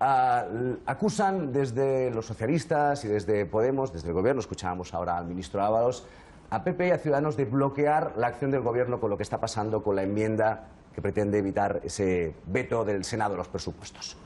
Acusan desde los socialistas y desde Podemos, desde el gobierno, escuchábamos ahora al ministro Ábalos, a PP y a Ciudadanos de bloquear la acción del gobierno con lo que está pasando con la enmienda que pretende evitar ese veto del Senado a los presupuestos.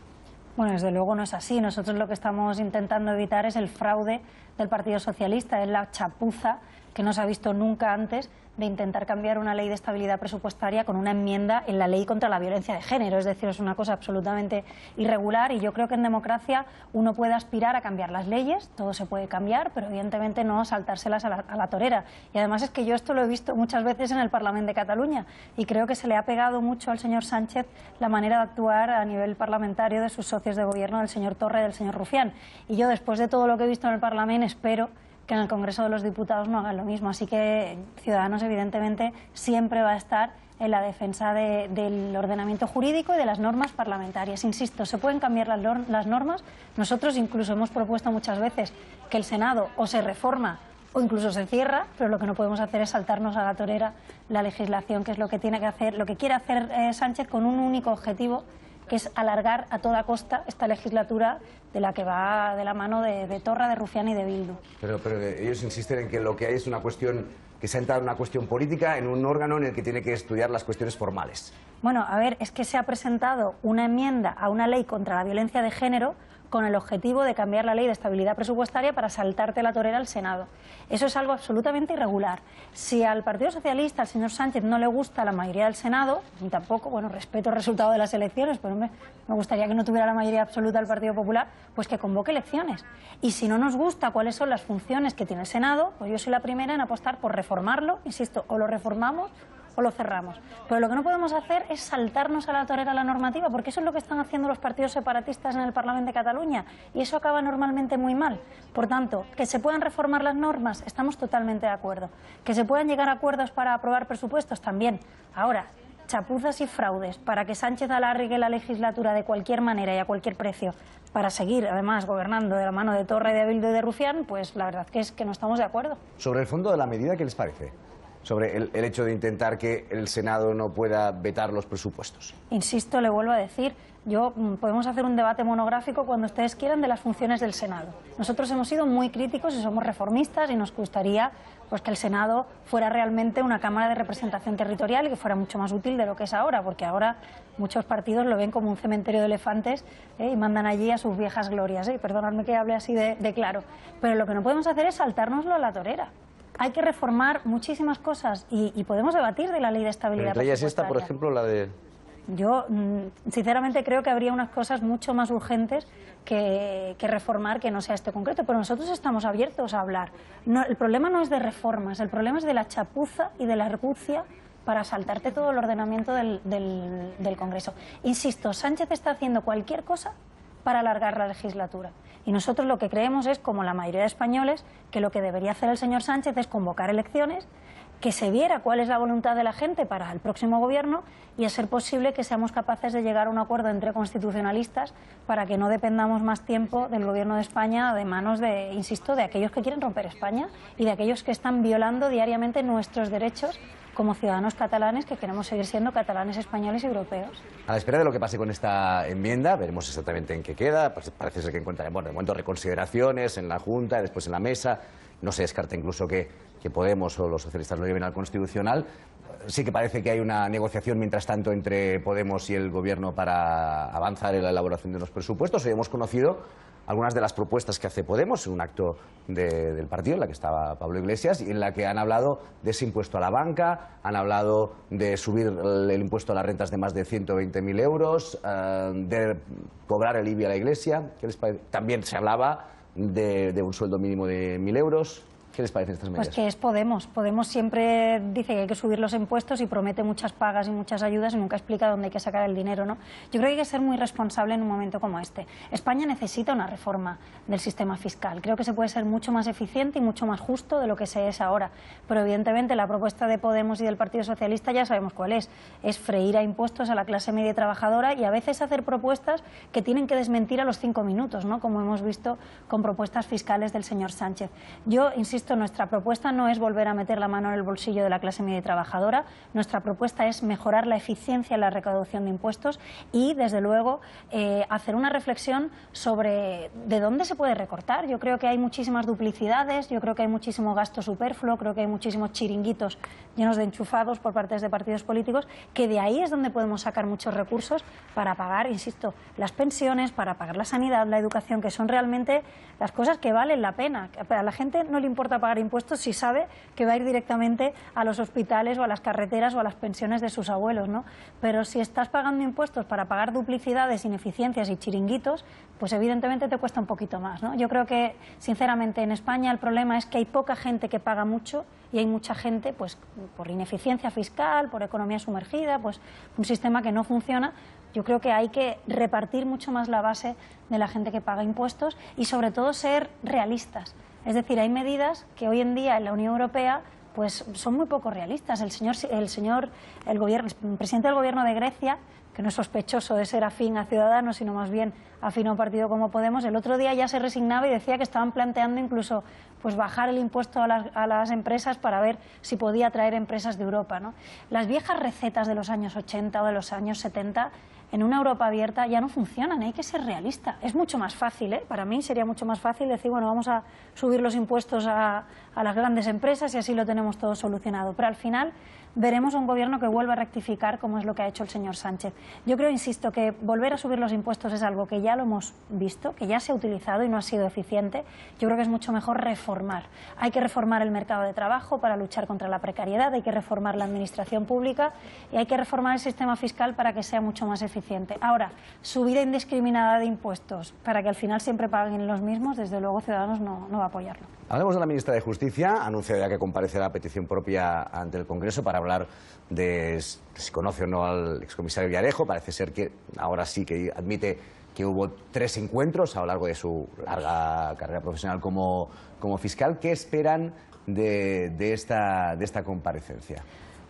Bueno, desde luego no es así. Nosotros lo que estamos intentando evitar es el fraude del Partido Socialista, es la chapuza que no se ha visto nunca antes de intentar cambiar una ley de estabilidad presupuestaria con una enmienda en la ley contra la violencia de género. Es decir, es una cosa absolutamente irregular y yo creo que en democracia uno puede aspirar a cambiar las leyes, todo se puede cambiar, pero evidentemente no saltárselas a la torera. Y además es que yo esto lo he visto muchas veces en el Parlamento de Cataluña y creo que se le ha pegado mucho al señor Sánchez la manera de actuar a nivel parlamentario de sus socios de gobierno, del señor Torra y del señor Rufián. Y yo, después de todo lo que he visto en el Parlamento, espero que en el Congreso de los Diputados no hagan lo mismo. Así que Ciudadanos, evidentemente, siempre va a estar en la defensa del ordenamiento jurídico y de las normas parlamentarias. Insisto, se pueden cambiar las normas. Nosotros incluso hemos propuesto muchas veces que el Senado o se reforma o incluso se cierra, pero lo que no podemos hacer es saltarnos a la torera la legislación, que es lo que tiene que hacer, lo que quiere hacer Sánchez con un único objetivo, que es alargar a toda costa esta legislatura de la que va de la mano de Torra, de Rufián y de Bildu. Pero ellos insisten en que lo que hay es una cuestión, que se ha entrado en una cuestión política en un órgano en el que tiene que estudiar las cuestiones formales. Bueno, a ver, es que se ha presentado una enmienda a una ley contra la violencia de género con el objetivo de cambiar la ley de estabilidad presupuestaria para saltarte la torera al Senado. Eso es algo absolutamente irregular. Si al Partido Socialista, al señor Sánchez, no le gusta la mayoría del Senado, ni tampoco, bueno, respeto el resultado de las elecciones, pero me gustaría que no tuviera la mayoría absoluta el Partido Popular, pues que convoque elecciones. Y si no nos gusta cuáles son las funciones que tiene el Senado, pues yo soy la primera en apostar por reformarlo, insisto, o lo reformamos o lo cerramos. Pero lo que no podemos hacer es saltarnos a la torera la normativa, porque eso es lo que están haciendo los partidos separatistas en el Parlamento de Cataluña, y eso acaba normalmente muy mal. Por tanto, que se puedan reformar las normas, estamos totalmente de acuerdo. Que se puedan llegar a acuerdos para aprobar presupuestos, también. Ahora, chapuzas y fraudes para que Sánchez alargue la legislatura de cualquier manera y a cualquier precio, para seguir, además, gobernando de la mano de Torra y de Bildu y de Rufián, pues la verdad que es que no estamos de acuerdo. Sobre el fondo de la medida, ¿qué les parece? Sobre el hecho de intentar que el Senado no pueda vetar los presupuestos. Insisto, le vuelvo a decir, podemos hacer un debate monográfico cuando ustedes quieran de las funciones del Senado. Nosotros hemos sido muy críticos y somos reformistas y nos gustaría pues que el Senado fuera realmente una Cámara de representación territorial y que fuera mucho más útil de lo que es ahora, porque ahora muchos partidos lo ven como un cementerio de elefantes y mandan allí a sus viejas glorias. Perdonadme que hable así de claro, pero lo que no podemos hacer es saltárnoslo a la torera. Hay que reformar muchísimas cosas y podemos debatir de la ley de estabilidad presupuestaria. Entre ellas esta, por ejemplo, la de... Yo, sinceramente, creo que habría unas cosas mucho más urgentes que reformar que no sea este concreto, pero nosotros estamos abiertos a hablar. No, el problema no es de reformas, el problema es de la chapuza y de la argucia para saltarte todo el ordenamiento del Congreso. Insisto, Sánchez está haciendo cualquier cosa para alargar la legislatura. Y nosotros lo que creemos es, como la mayoría de españoles, que lo que debería hacer el señor Sánchez es convocar elecciones, que se viera cuál es la voluntad de la gente para el próximo gobierno y, a ser posible, que seamos capaces de llegar a un acuerdo entre constitucionalistas para que no dependamos más tiempo del gobierno de España de manos de, insisto, de aquellos que quieren romper España y de aquellos que están violando diariamente nuestros derechos como ciudadanos catalanes que queremos seguir siendo catalanes, españoles y europeos. A la espera de lo que pase con esta enmienda, veremos exactamente en qué queda. Parece ser que encuentra, bueno, de momento reconsideraciones en la Junta, después en la mesa. No se descarta incluso que Podemos o los socialistas lo lleven al Constitucional. Sí que parece que hay una negociación, mientras tanto, entre Podemos y el Gobierno para avanzar en la elaboración de los presupuestos. Hoy hemos conocido algunas de las propuestas que hace Podemos en un acto del partido, en la que estaba Pablo Iglesias, y en la que han hablado de ese impuesto a la banca, han hablado de subir el impuesto a las rentas de más de 120.000 euros, de cobrar el IBI a la Iglesia. ¿Qué les parece? También se hablaba de un sueldo mínimo de 1.000 euros. ¿Qué les parecen estas medidas? Pues que es Podemos. Podemos siempre dice que hay que subir los impuestos y promete muchas pagas y muchas ayudas y nunca explica dónde hay que sacar el dinero, ¿no? Yo creo que hay que ser muy responsable en un momento como este. España necesita una reforma del sistema fiscal. Creo que se puede ser mucho más eficiente y mucho más justo de lo que se es ahora. Pero evidentemente la propuesta de Podemos y del Partido Socialista ya sabemos cuál es. Es freír a impuestos a la clase media y trabajadora y a veces hacer propuestas que tienen que desmentir a los 5 minutos, ¿no? Como hemos visto con propuestas fiscales del señor Sánchez. Yo insisto insisto, nuestra propuesta no es volver a meter la mano en el bolsillo de la clase media y trabajadora. Nuestra propuesta es mejorar la eficiencia en la recaudación de impuestos y, desde luego, hacer una reflexión sobre de dónde se puede recortar. Yo creo que hay muchísimas duplicidades, yo creo que hay muchísimo gasto superfluo, creo que hay muchísimos chiringuitos llenos de enchufados por parte de partidos políticos, que de ahí es donde podemos sacar muchos recursos para pagar, insisto, las pensiones, para pagar la sanidad, la educación, que son realmente las cosas que valen la pena. A la gente no le importa pagar impuestos si sabe que va a ir directamente a los hospitales o a las carreteras o a las pensiones de sus abuelos, ¿no? Pero si estás pagando impuestos para pagar duplicidades, ineficiencias y chiringuitos, pues evidentemente te cuesta un poquito más, ¿no? Yo creo que, sinceramente, en España el problema es que hay poca gente que paga mucho y hay mucha gente, pues por ineficiencia fiscal, por economía sumergida, pues un sistema que no funciona. Yo creo que hay que repartir mucho más la base de la gente que paga impuestos y, sobre todo, ser realistas. Es decir, hay medidas que hoy en día en la Unión Europea pues son muy poco realistas. El presidente del gobierno de Grecia, que no es sospechoso de ser afín a Ciudadanos, sino más bien afín a un partido como Podemos, el otro día ya se resignaba y decía que estaban planteando incluso pues bajar el impuesto a las empresas para ver si podía atraer empresas de Europa, ¿no? Las viejas recetas de los años 80 o de los años 70 en una Europa abierta ya no funcionan, hay que ser realista. Es mucho más fácil, para mí sería mucho más fácil decir, bueno, vamos a subir los impuestos a las grandes empresas y así lo tenemos todo solucionado. Pero al final veremos un gobierno que vuelva a rectificar, como es lo que ha hecho el señor Sánchez. Yo creo, insisto, que volver a subir los impuestos es algo que ya lo hemos visto, que ya se ha utilizado y no ha sido eficiente. Yo creo que es mucho mejor reformar. Hay que reformar el mercado de trabajo para luchar contra la precariedad, hay que reformar la administración pública y hay que reformar el sistema fiscal para que sea mucho más eficiente. Ahora, subida indiscriminada de impuestos para que al final siempre paguen los mismos, desde luego Ciudadanos no va a apoyarlo. Hablemos de la ministra de Justicia. Anuncia ya que comparecerá a petición propia ante el Congreso para hablar de si conoce o no al excomisario Villarejo. Parece ser que ahora sí que admite que hubo 3 encuentros a lo largo de su larga carrera profesional como fiscal. ¿Qué esperan de esta comparecencia?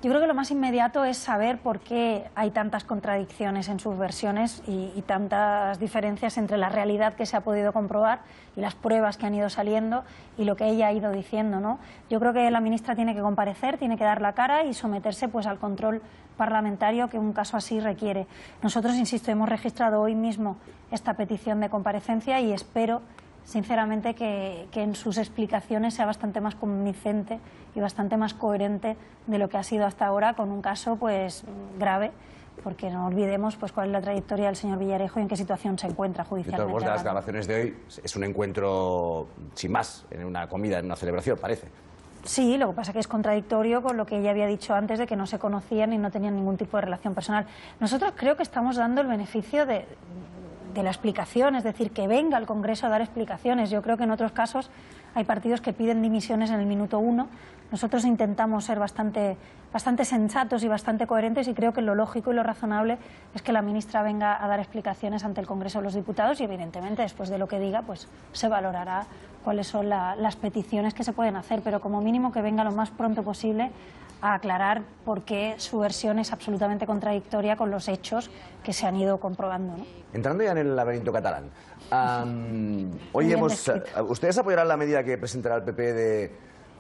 Yo creo que lo más inmediato es saber por qué hay tantas contradicciones en sus versiones y tantas diferencias entre la realidad que se ha podido comprobar y las pruebas que han ido saliendo y lo que ella ha ido diciendo, ¿no? Yo creo que la ministra tiene que comparecer, tiene que dar la cara y someterse pues al control parlamentario que un caso así requiere. Nosotros, insisto, hemos registrado hoy mismo esta petición de comparecencia y espero sinceramente que en sus explicaciones sea bastante más convincente y bastante más coherente de lo que ha sido hasta ahora, con un caso pues grave, porque no olvidemos pues cuál es la trayectoria del señor Villarejo y en qué situación se encuentra judicialmente. De todos modos, de las grabaciones de hoy, es un encuentro sin más, en una comida, en una celebración, parece. Sí, lo que pasa es que es contradictorio con lo que ella había dicho antes de que no se conocían y no tenían ningún tipo de relación personal. Nosotros creo que estamos dando el beneficio de la explicación, es decir, que venga al Congreso a dar explicaciones. Yo creo que en otros casos hay partidos que piden dimisiones en el minuto 1. Nosotros intentamos ser bastante sensatos y bastante coherentes y creo que lo lógico y lo razonable es que la ministra venga a dar explicaciones ante el Congreso de los Diputados y, evidentemente, después de lo que diga, pues se valorará cuáles son las peticiones que se pueden hacer, pero como mínimo que venga lo más pronto posible a aclarar por qué su versión es absolutamente contradictoria con los hechos que se han ido comprobando, ¿no? Entrando ya en el laberinto catalán, hoy ¿ustedes apoyarán la medida que presentará el PP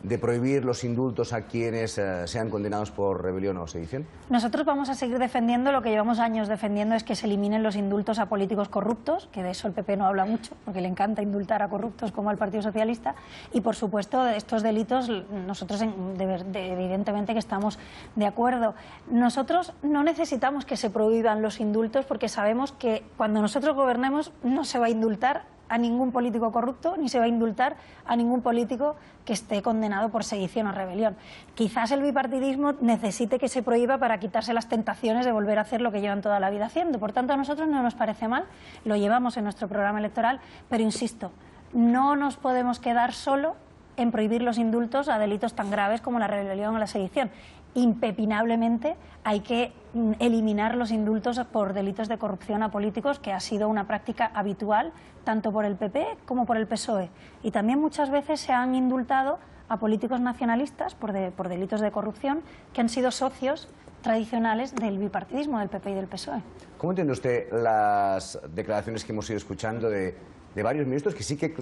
de prohibir los indultos a quienes sean condenados por rebelión o sedición? Nosotros vamos a seguir defendiendo lo que llevamos años defendiendo, es que se eliminen los indultos a políticos corruptos, que de eso el PP no habla mucho, porque le encanta indultar a corruptos como al Partido Socialista, y por supuesto de estos delitos nosotros evidentemente que estamos de acuerdo. Nosotros no necesitamos que se prohíban los indultos porque sabemos que cuando nosotros gobernemos no se va a indultar a ningún político corrupto, ni se va a indultar a ningún político que esté condenado por sedición o rebelión. Quizás el bipartidismo necesite que se prohíba para quitarse las tentaciones de volver a hacer lo que llevan toda la vida haciendo. Por tanto, a nosotros no nos parece mal, lo llevamos en nuestro programa electoral, pero insisto, no nos podemos quedar solo en prohibir los indultos a delitos tan graves como la rebelión o la sedición. Impepinablemente hay que eliminar los indultos por delitos de corrupción a políticos, que ha sido una práctica habitual tanto por el PP como por el PSOE. Y también muchas veces se han indultado a políticos nacionalistas por delitos de corrupción que han sido socios tradicionales del bipartidismo, del PP y del PSOE. ¿Cómo entiende usted las declaraciones que hemos ido escuchando de varios ministros que sí que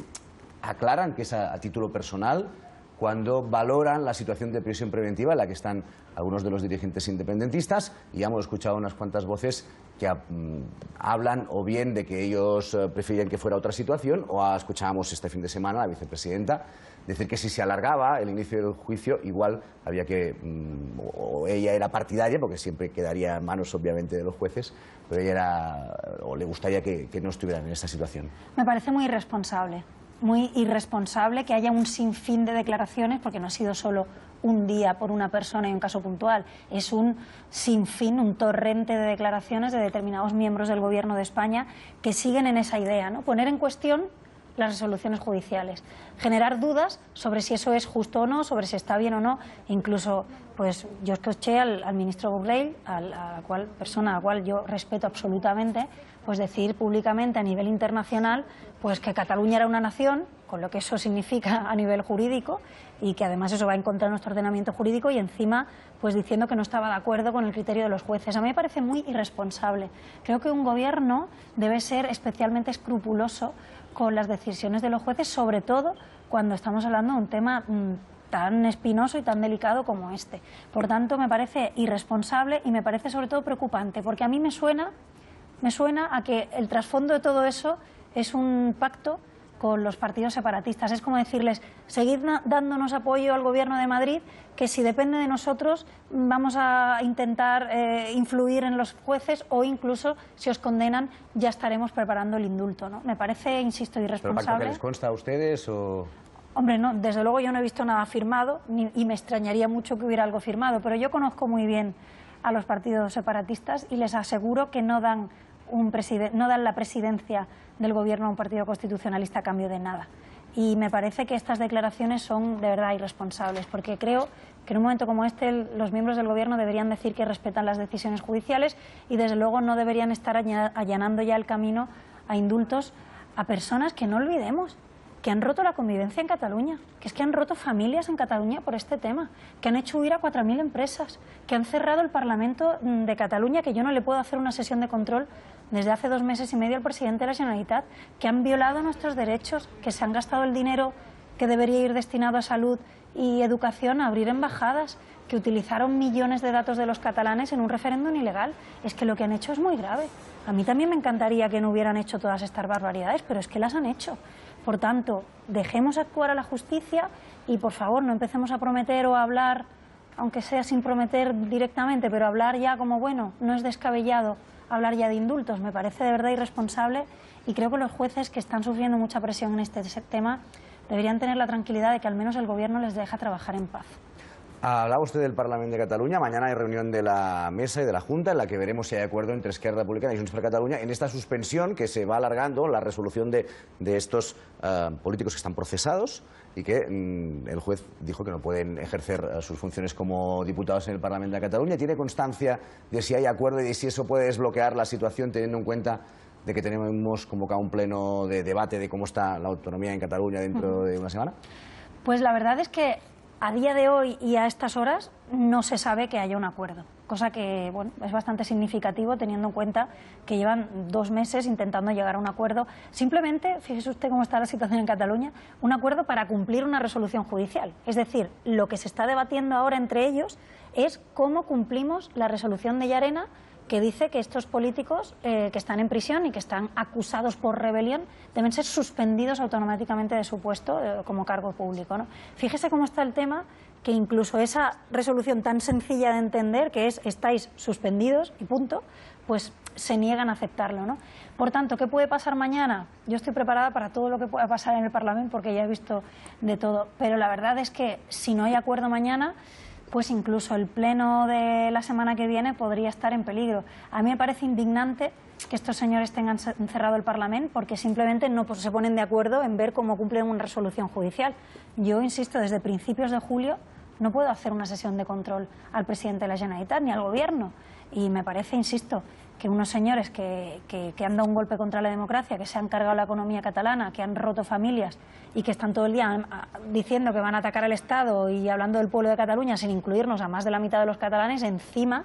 aclaran que es a título personal, cuando valoran la situación de prisión preventiva en la que están algunos de los dirigentes independentistas, y ya hemos escuchado unas cuantas voces que hablan o bien de que ellos preferían que fuera otra situación, o escuchábamos este fin de semana a la vicepresidenta decir que si se alargaba el inicio del juicio, igual había que, o ella era partidaria, porque siempre quedaría en manos obviamente de los jueces, pero ella era, o le gustaría que no estuvieran en esta situación. Me parece muy irresponsable que haya un sinfín de declaraciones, porque no ha sido solo un día por una persona y un caso puntual, es un sinfín, un torrente de declaraciones de determinados miembros del Gobierno de España que siguen en esa idea, ¿no? Poner en cuestión las resoluciones judiciales, generar dudas sobre si eso es justo o no, sobre si está bien o no. Incluso, pues yo escuché al ministro Borrell, persona a la cual yo respeto absolutamente, pues decir públicamente a nivel internacional pues que Cataluña era una nación, con lo que eso significa a nivel jurídico, y que además eso va en contra de nuestro ordenamiento jurídico, y encima pues diciendo que no estaba de acuerdo con el criterio de los jueces. A mí me parece muy irresponsable. Creo que un gobierno debe ser especialmente escrupuloso con las decisiones de los jueces, sobre todo cuando estamos hablando de un tema tan espinoso y tan delicado como este. Por tanto, me parece irresponsable y me parece sobre todo preocupante, porque a mí me suena a que el trasfondo de todo eso es un pacto con los partidos separatistas. Es como decirles, seguid dándonos apoyo al Gobierno de Madrid, que si depende de nosotros vamos a intentar influir en los jueces, o incluso si os condenan ya estaremos preparando el indulto, ¿no? Me parece, insisto, irresponsable. ¿Pero pacto que les consta a ustedes o...? Hombre, no, desde luego yo no he visto nada firmado, y me extrañaría mucho que hubiera algo firmado, pero yo conozco muy bien a los partidos separatistas y les aseguro que no dan la presidencia del Gobierno a un partido constitucionalista a cambio de nada. Y me parece que estas declaraciones son de verdad irresponsables, porque creo que en un momento como este los miembros del Gobierno deberían decir que respetan las decisiones judiciales, y desde luego no deberían estar allanando ya el camino a indultos a personas que, no olvidemos, que han roto la convivencia en Cataluña, que es que han roto familias en Cataluña por este tema, que han hecho huir a 4.000 empresas, que han cerrado el Parlamento de Cataluña, que yo no le puedo hacer una sesión de control desde hace 2 meses y medio al presidente de la Generalitat, que han violado nuestros derechos, que se han gastado el dinero que debería ir destinado a salud y educación a abrir embajadas, que utilizaron millones de datos de los catalanes en un referéndum ilegal. Es que lo que han hecho es muy grave. A mí también me encantaría que no hubieran hecho todas estas barbaridades, pero es que las han hecho. Por tanto, dejemos actuar a la justicia y, por favor, no empecemos a prometer o a hablar, aunque sea sin prometer directamente, pero hablar ya como, bueno, no es descabellado hablar ya de indultos. Me parece de verdad irresponsable, y creo que los jueces, que están sufriendo mucha presión en este tema, deberían tener la tranquilidad de que al menos el Gobierno les deja trabajar en paz. Hablaba usted del Parlamento de Cataluña. Mañana hay reunión de la Mesa y de la Junta en la que veremos si hay acuerdo entre Esquerra Republicana y Junts per Catalunya en esta suspensión que se va alargando, la resolución de estos políticos que están procesados y que el juez dijo que no pueden ejercer sus funciones como diputados en el Parlamento de Cataluña. ¿Tiene constancia de si hay acuerdo y de si eso puede desbloquear la situación, teniendo en cuenta de que tenemos convocado un pleno de debate de cómo está la autonomía en Cataluña dentro de una semana? Pues la verdad es que a día de hoy y a estas horas no se sabe que haya un acuerdo, cosa que, bueno, es bastante significativo teniendo en cuenta que llevan 2 meses intentando llegar a un acuerdo. Simplemente, fíjese usted cómo está la situación en Cataluña, un acuerdo para cumplir una resolución judicial. Es decir, lo que se está debatiendo ahora entre ellos es cómo cumplimos la resolución de Llarena, que dice que estos políticos que están en prisión y que están acusados por rebelión deben ser suspendidos automáticamente de su puesto como cargo público, ¿no? Fíjese cómo está el tema, que incluso esa resolución tan sencilla de entender, que es estáis suspendidos y punto, pues se niegan a aceptarlo, ¿no? Por tanto, ¿qué puede pasar mañana? Yo estoy preparada para todo lo que pueda pasar en el Parlamento, porque ya he visto de todo, pero la verdad es que si no hay acuerdo mañana, pues incluso el pleno de la semana que viene podría estar en peligro. A mí me parece indignante que estos señores tengan encerrado el Parlamento porque simplemente no se ponen de acuerdo en ver cómo cumplen una resolución judicial. Yo insisto, desde principios de julio no puedo hacer una sesión de control al presidente de la Generalitat ni al Gobierno. Y me parece, insisto, que unos señores que han dado un golpe contra la democracia, que se han cargado la economía catalana, que han roto familias y que están todo el día diciendo que van a atacar al Estado y hablando del pueblo de Cataluña sin incluirnos a más de la mitad de los catalanes, encima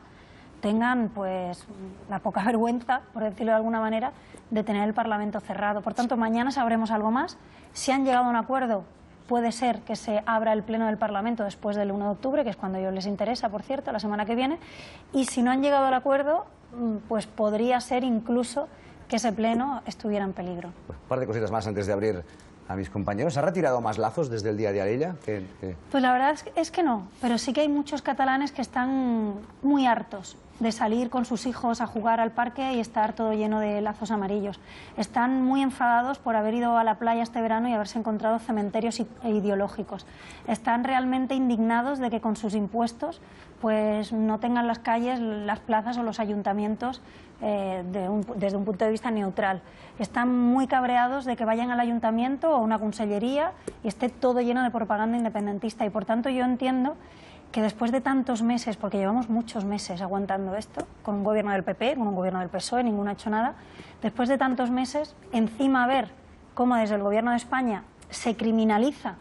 tengan pues la poca vergüenza, por decirlo de alguna manera, de tener el Parlamento cerrado. Por tanto, mañana sabremos algo más. Si han llegado a un acuerdo, puede ser que se abra el pleno del Parlamento después del 1 de octubre, que es cuando a ellos les interesa, por cierto, la semana que viene, y si no han llegado al acuerdo, pues podría ser incluso que ese pleno estuviera en peligro. Un par de cositas más antes de abrir a mis compañeros. ¿Ha retirado más lazos desde el día de Alella? Pues la verdad es que no, pero sí que hay muchos catalanes que están muy hartos de salir con sus hijos a jugar al parque y estar todo lleno de lazos amarillos. Están muy enfadados por haber ido a la playa este verano y haberse encontrado cementerios ideológicos. Están realmente indignados de que con sus impuestos pues no tengan las calles, las plazas o los ayuntamientos desde un punto de vista neutral. Están muy cabreados de que vayan al ayuntamiento o a una consellería y esté todo lleno de propaganda independentista, y por tanto yo entiendo que después de tantos meses, porque llevamos muchos meses aguantando esto, con un gobierno del PP, con un gobierno del PSOE, ninguno ha hecho nada, después de tantos meses, encima ver cómo desde el gobierno de España se criminaliza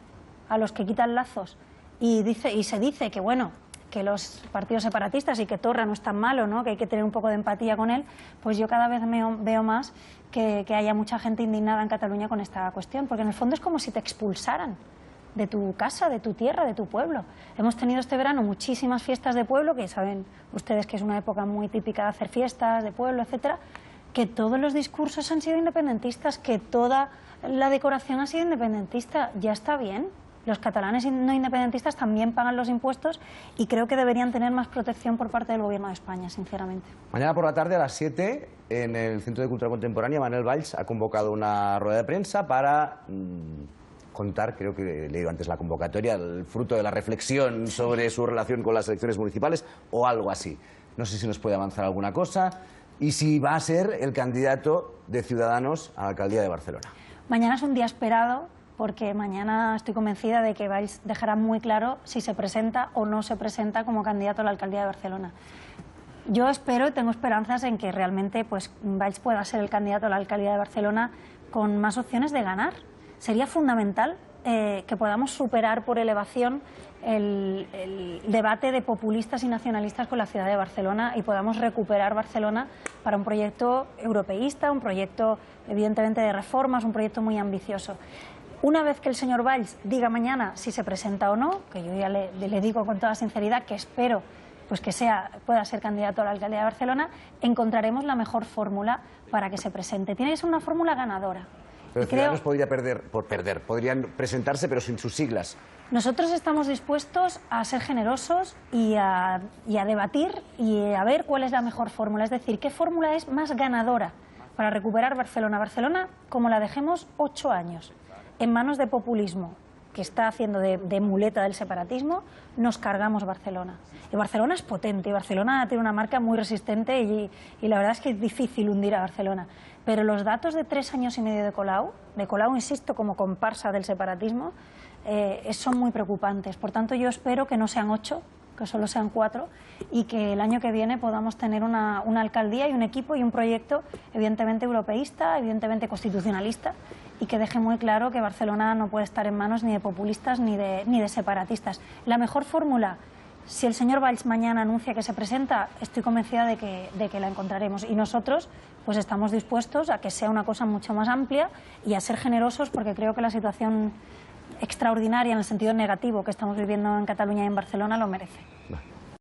a los que quitan lazos y se dice que bueno, que los partidos separatistas y que Torra no es tan malo, ¿no?, que hay que tener un poco de empatía con él, pues yo cada vez veo más que haya mucha gente indignada en Cataluña con esta cuestión, porque en el fondo es como si te expulsaran de tu casa, de tu tierra, de tu pueblo. Hemos tenido este verano muchísimas fiestas de pueblo, que saben ustedes que es una época muy típica de hacer fiestas de pueblo, etcétera, que todos los discursos han sido independentistas, que toda la decoración ha sido independentista. Ya está bien. Los catalanes no independentistas también pagan los impuestos y creo que deberían tener más protección por parte del Gobierno de España, sinceramente. Mañana por la tarde a las 7, en el Centro de Cultura Contemporánea, Manuel Valls ha convocado una rueda de prensa para contar, creo que he leído antes la convocatoria, el fruto de la reflexión sobre su relación con las elecciones municipales o algo así. No sé si nos puede avanzar alguna cosa y si va a ser el candidato de Ciudadanos a la alcaldía de Barcelona. Mañana es un día esperado, porque mañana estoy convencida de que Valls dejará muy claro si se presenta o no se presenta como candidato a la alcaldía de Barcelona. Yo espero y tengo esperanzas en que realmente pues, Valls pueda ser el candidato a la alcaldía de Barcelona con más opciones de ganar. Sería fundamental que podamos superar por elevación el debate de populistas y nacionalistas con la ciudad de Barcelona y podamos recuperar Barcelona para un proyecto europeísta, un proyecto evidentemente de reformas, un proyecto muy ambicioso. Una vez que el señor Valls diga mañana si se presenta o no, que yo ya le digo con toda sinceridad que espero pues que pueda ser candidato a la alcaldía de Barcelona, encontraremos la mejor fórmula para que se presente. Tiene que ser una fórmula ganadora. Pero Ciudadanos podría podrían presentarse pero sin sus siglas. Nosotros estamos dispuestos a ser generosos y a debatir y a ver cuál es la mejor fórmula, es decir, qué fórmula es más ganadora para recuperar Barcelona. Barcelona, como la dejemos 8 años en manos de populismo, que está haciendo de muleta del separatismo, nos cargamos Barcelona. Y Barcelona es potente, y Barcelona tiene una marca muy resistente y la verdad es que es difícil hundir a Barcelona. Pero los datos de 3 años y medio de Colau, insisto, como comparsa del separatismo, son muy preocupantes. Por tanto, yo espero que no sean 8, que solo sean 4, y que el año que viene podamos tener una alcaldía y un equipo y un proyecto evidentemente europeísta, evidentemente constitucionalista, y que deje muy claro que Barcelona no puede estar en manos ni de populistas ni de separatistas. La mejor fórmula, si el señor Valls mañana anuncia que se presenta, estoy convencida de que la encontraremos. Y nosotros pues estamos dispuestos a que sea una cosa mucho más amplia y a ser generosos, porque creo que la situación extraordinaria en el sentido negativo que estamos viviendo en Cataluña y en Barcelona lo merece.